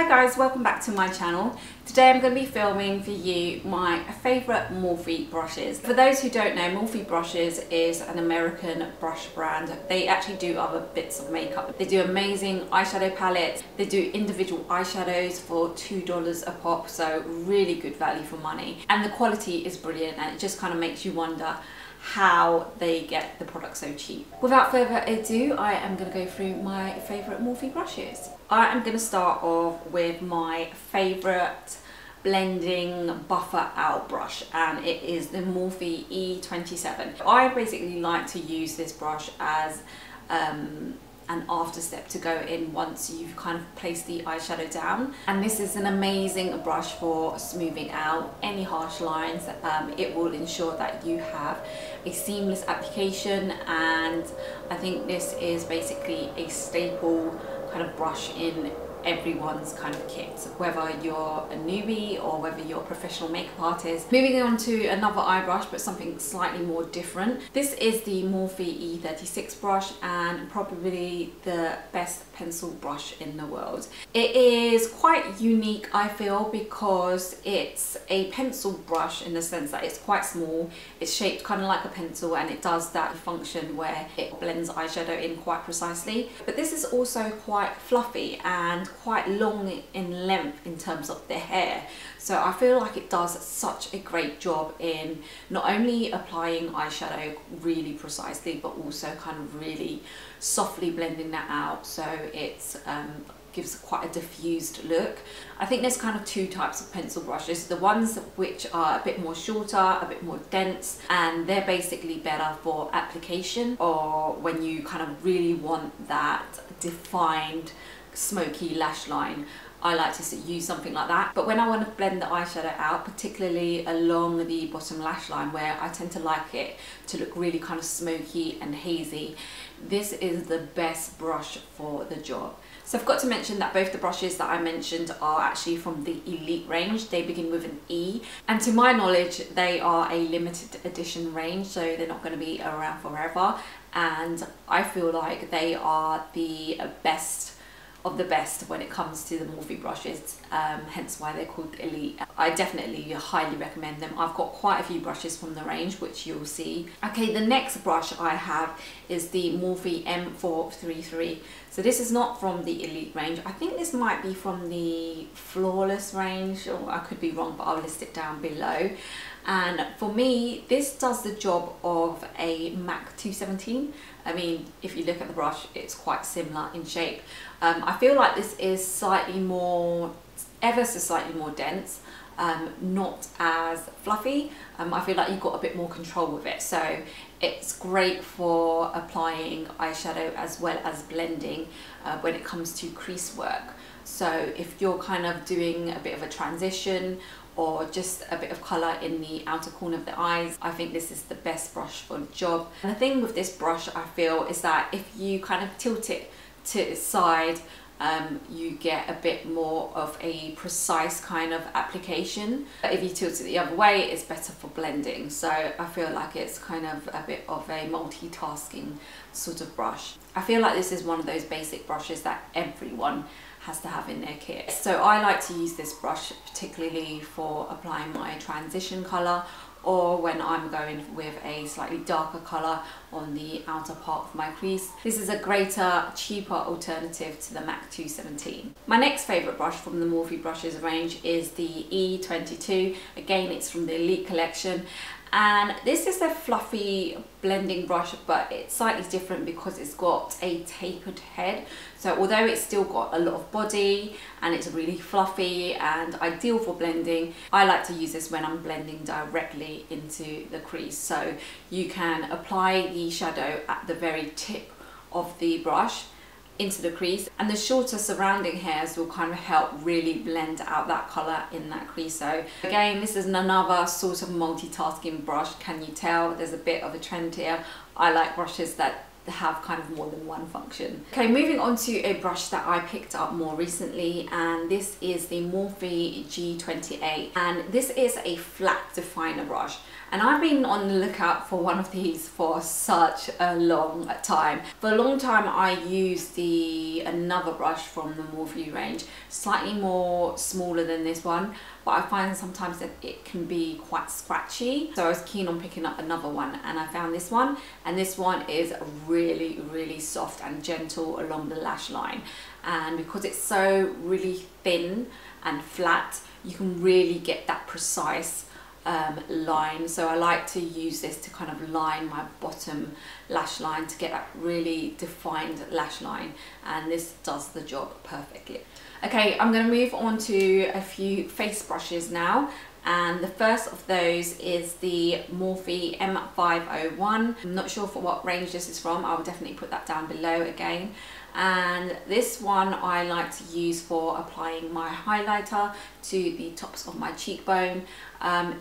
Hi guys, welcome back to my channel. Today I'm going to be filming for you my favourite Morphe brushes. For those who don't know, Morphe Brushes is an American brush brand. They actually do other bits of makeup. They do amazing eyeshadow palettes. They do individual eyeshadows for $2 a pop, so really good value for money. And the quality is brilliant, and it just kind of makes you wonder how they get the product so cheap. Without further ado, I am going to go through my favourite Morphe brushes. I am going to start off with my favourite blending buffer out brush, and it is the Morphe E27. I basically like to use this brush as an after step to go in once you've kind of placed the eyeshadow down, and this is an amazing brush for smoothing out any harsh lines. It will ensure that you have a seamless application, and I think this is basically a staple kind of brush in everyone's kind of kit, whether you're a newbie or whether you're a professional makeup artist. Moving on to another eye brush, but something slightly more different. This is the Morphe E36 brush, and probably the best pencil brush in the world. It is quite unique, I feel, because it's a pencil brush in the sense that it's quite small, it's shaped kind of like a pencil, and it does that function where it blends eyeshadow in quite precisely. But this is also quite fluffy and quite long in length in terms of the hair, so I feel like it does such a great job in not only applying eyeshadow really precisely, but also kind of really softly blending that out, so it's gives quite a diffused look. I think there's kind of two types of pencil brushes. The ones which are a bit more shorter, a bit more dense, and they're basically better for application, or when you kind of really want that defined smoky lash line. I like to use something like that. But when I want to blend the eyeshadow out, particularly along the bottom lash line where I tend to like it to look really kind of smoky and hazy, this is the best brush for the job. So I've got to mention that both the brushes that I mentioned are actually from the Elite range. They begin with an E, and to my knowledge they are a limited edition range, so they're not going to be around forever, and I feel like they are the best of the best when it comes to the Morphe brushes, hence why they're called Elite. I definitely highly recommend them. I've got quite a few brushes from the range, which you'll see. Okay, the next brush I have is the Morphe M433. So this is not from the Elite range. I think this might be from the Flawless range, or I could be wrong, but I'll list it down below. And for me, this does the job of a MAC 217. I mean, if you look at the brush, it's quite similar in shape. I feel like this is slightly more, ever so slightly more dense, not as fluffy. I feel like you've got a bit more control with it, so it's great for applying eyeshadow as well as blending when it comes to crease work. So if you're kind of doing a bit of a transition or just a bit of colour in the outer corner of the eyes, I think this is the best brush for the job. And the thing with this brush, I feel, is that if you kind of tilt it to its side, you get a bit more of a precise kind of application. But if you tilt it the other way, it's better for blending. So I feel like it's kind of a bit of a multitasking sort of brush. I feel like this is one of those basic brushes that everyone has to have in their kit. So I like to use this brush particularly for applying my transition colour, or when I'm going with a slightly darker colour on the outer part of my crease. This is a greater, cheaper alternative to the MAC 217. My next favourite brush from the Morphe brushes range is the E22. Again, it's from the Elite collection. And this is a fluffy blending brush, but it's slightly different because it's got a tapered head. So although it's still got a lot of body and it's really fluffy and ideal for blending, I like to use this when I'm blending directly into the crease. So you can apply the shadow at the very tip of the brush into the crease, and the shorter surrounding hairs will kind of help really blend out that colour in that crease. So again, this is another sort of multitasking brush. Can you tell there's a bit of a trend here? I like brushes that have kind of more than one function. Okay, moving on to a brush that I picked up more recently, and this is the Morphe G28, and this is a flat definer brush. And I've been on the lookout for one of these for such a long time. For a long time I used another brush from the Morphe range, slightly more smaller than this one, but I find sometimes that it can be quite scratchy. So I was keen on picking up another one, and I found this one, and this one is really, really soft and gentle along the lash line. And because it's so really thin and flat, you can really get that precise line. So I like to use this to kind of line my bottom lash line to get that really defined lash line, and this does the job perfectly. Okay, I'm going to move on to a few face brushes now, and the first of those is the Morphe M501. I'm not sure for what range this is from. I will definitely put that down below again. And this one I like to use for applying my highlighter to the tops of my cheekbone.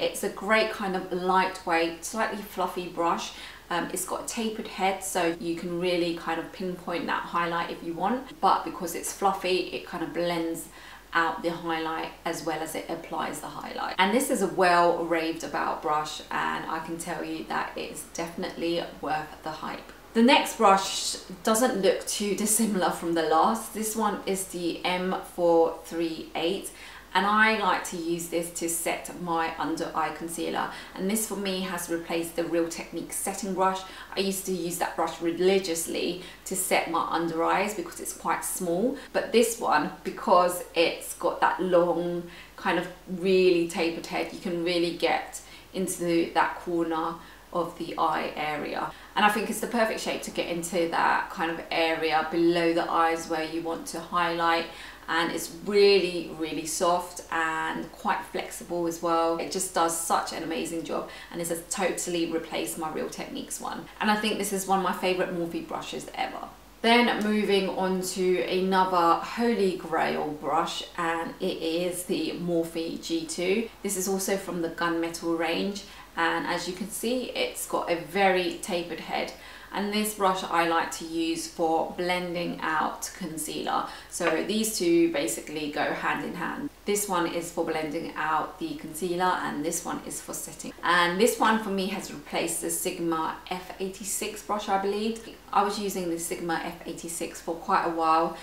It's a great kind of lightweight, slightly fluffy brush. It's got a tapered head, so you can really kind of pinpoint that highlight if you want, but because it's fluffy, it kind of blends out the highlight as well as it applies the highlight. And this is a well raved about brush, and I can tell you that it's definitely worth the hype. The next brush doesn't look too dissimilar from the last. This one is the M438, and I like to use this to set my under eye concealer, and this for me has replaced the Real Technique setting brush. I used to use that brush religiously to set my under eyes because it's quite small, but this one, because it's got that long kind of really tapered head, you can really get into that corner of the eye area, and I think it's the perfect shape to get into that kind of area below the eyes where you want to highlight. And it's really, really soft and quite flexible as well. It just does such an amazing job, and this has totally replaced my Real Techniques one, and I think this is one of my favorite Morphe brushes ever. Then moving on to another holy grail brush, and it is the Morphe G2. This is also from the Gunmetal range, and as you can see, it's got a very tapered head. And this brush I like to use for blending out concealer. So these two basically go hand in hand. This one is for blending out the concealer, and this one is for setting. And this one for me has replaced the Sigma F86 brush, I believe. I was using the Sigma F86 for quite a while,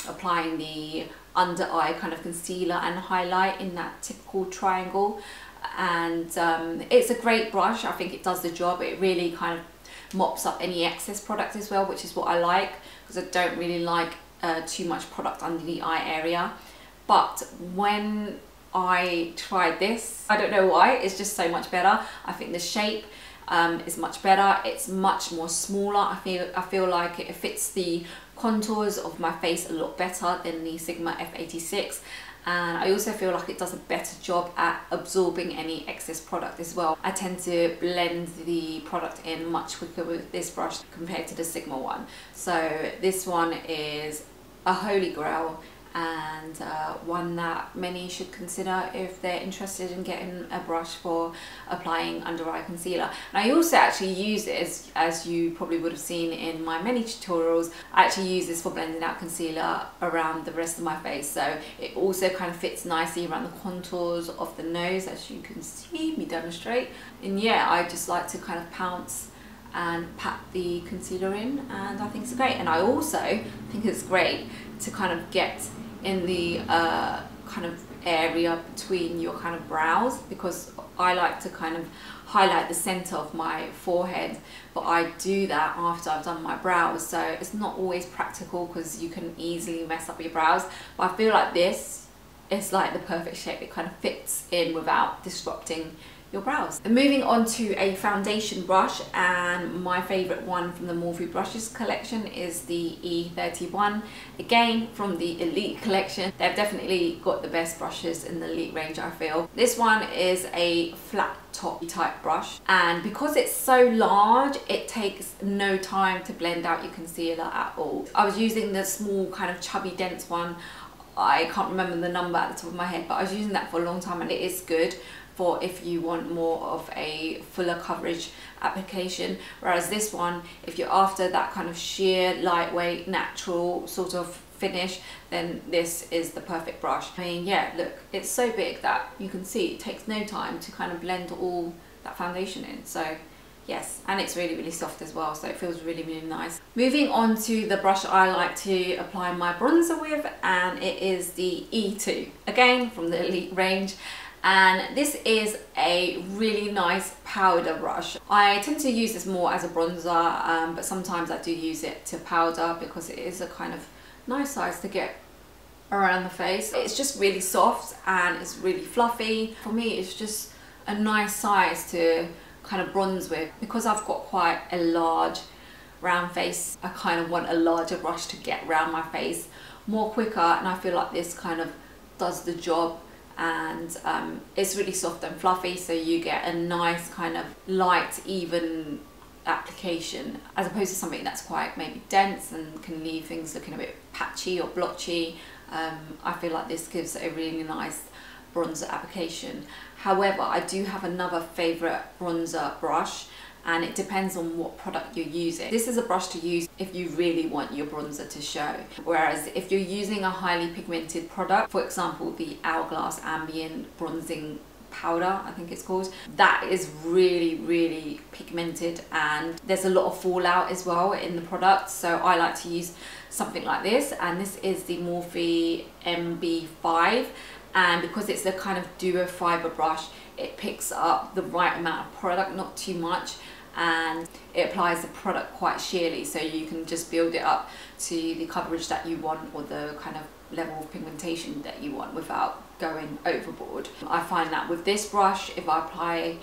applying the under eye kind of concealer and highlight in that typical triangle. And it's a great brush. I think it does the job. It really kind of mops up any excess product as well, which is what I like, because I don't really like too much product under the eye area. But when I tried this, I don't know why, it's just so much better. I think the shape is much better. It's much more smaller. I feel like it fits the contours of my face a lot better than the Sigma F86. And I also feel like it does a better job at absorbing any excess product as well. I tend to blend the product in much quicker with this brush compared to the Sigma one. So this one is a holy grail, and one that many should consider if they're interested in getting a brush for applying under eye concealer. And I also actually use this, as you probably would have seen in my many tutorials, I actually use this for blending out concealer around the rest of my face. So it also kind of fits nicely around the contours of the nose, as you can see me demonstrate. And yeah, I just like to kind of pounce and pat the concealer in, and I think it's great. And I also think it's great to kind of get in the kind of area between your kind of brows, because I like to kind of highlight the center of my forehead, but I do that after I've done my brows, so it's not always practical because you can easily mess up your brows. But I feel like this is like the perfect shape. It kind of fits in without disrupting your brows. And moving on to a foundation brush, and my favorite one from the Morphe brushes collection is the E31, again from the Elite collection. They've definitely got the best brushes in the Elite range, I feel. This one is a flat top type brush, and because it's so large, it takes no time to blend out your concealer at all. I was using the small kind of chubby dense one. I can't remember the number at the top of my head, but I was using that for a long time, and it is good. for if you want more of a fuller coverage application, whereas this one, if you're after that kind of sheer, lightweight, natural sort of finish, then this is the perfect brush. I mean, yeah, look, it's so big that you can see it takes no time to kind of blend all that foundation in. So yes, and it's really, really soft as well, so it feels really, really nice. Moving on to the brush I like to apply my bronzer with, and it is the E2, again from the Elite range. And this is a really nice powder brush. I tend to use this more as a bronzer, but sometimes I do use it to powder because it is a kind of nice size to get around the face. It's just really soft and it's really fluffy. For me, it's just a nice size to kind of bronze with. Because I've got quite a large round face, I kind of want a larger brush to get around my face more quicker, and I feel like this kind of does the job. And it's really soft and fluffy, so you get a nice kind of light, even application, as opposed to something that's quite maybe dense and can leave things looking a bit patchy or blotchy. I feel like this gives a really nice bronzer application. However, I do have another favourite bronzer brush, and it depends on what product you're using. This is a brush to use if you really want your bronzer to show. Whereas if you're using a highly pigmented product, for example, the Hourglass Ambient Bronzing Powder, I think it's called, that is really, really pigmented, and there's a lot of fallout as well in the product. So I like to use something like this, and this is the Morphe Mb5. And because it's a kind of duo fibre brush, it picks up the right amount of product, not too much, and it applies the product quite sheerly, so you can just build it up to the coverage that you want or the kind of level of pigmentation that you want without going overboard. I find that with this brush, if I apply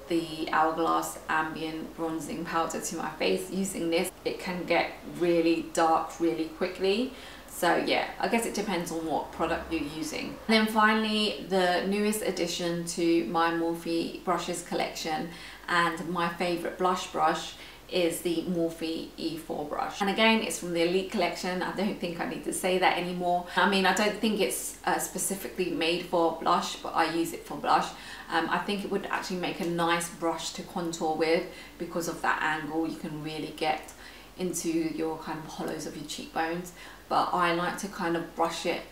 the Hourglass Ambient Bronzing Powder to my face using this, it can get really dark really quickly. So yeah, I guess it depends on what product you're using. And then finally, the newest addition to my Morphe brushes collection and my favourite blush brush is the Morphe E4 brush. And again, it's from the Elite collection. I don't think I need to say that anymore. I mean, I don't think it's specifically made for blush, but I use it for blush. I think it would actually make a nice brush to contour with because of that angle. You can really get into your kind of hollows of your cheekbones, but I like to kind of brush it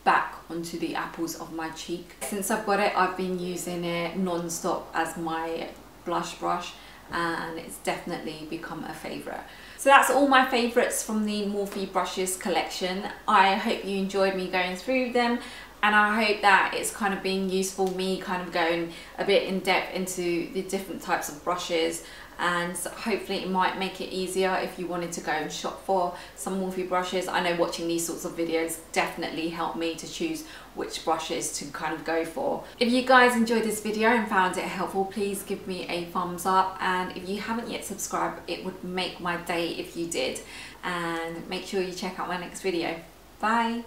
back onto the apples of my cheek. Since I've got it, I've been using it non-stop as my blush brush, and it's definitely become a favourite. So that's all my favourites from the Morphe brushes collection. I hope you enjoyed me going through them, and I hope that it's kind of been useful, me kind of going a bit in depth into the different types of brushes, and hopefully it might make it easier if you wanted to go and shop for some Morphe brushes. I know watching these sorts of videos definitely helped me to choose which brushes to kind of go for. If you guys enjoyed this video and found it helpful, please give me a thumbs up, and if you haven't yet subscribed, it would make my day if you did, and make sure you check out my next video. Bye!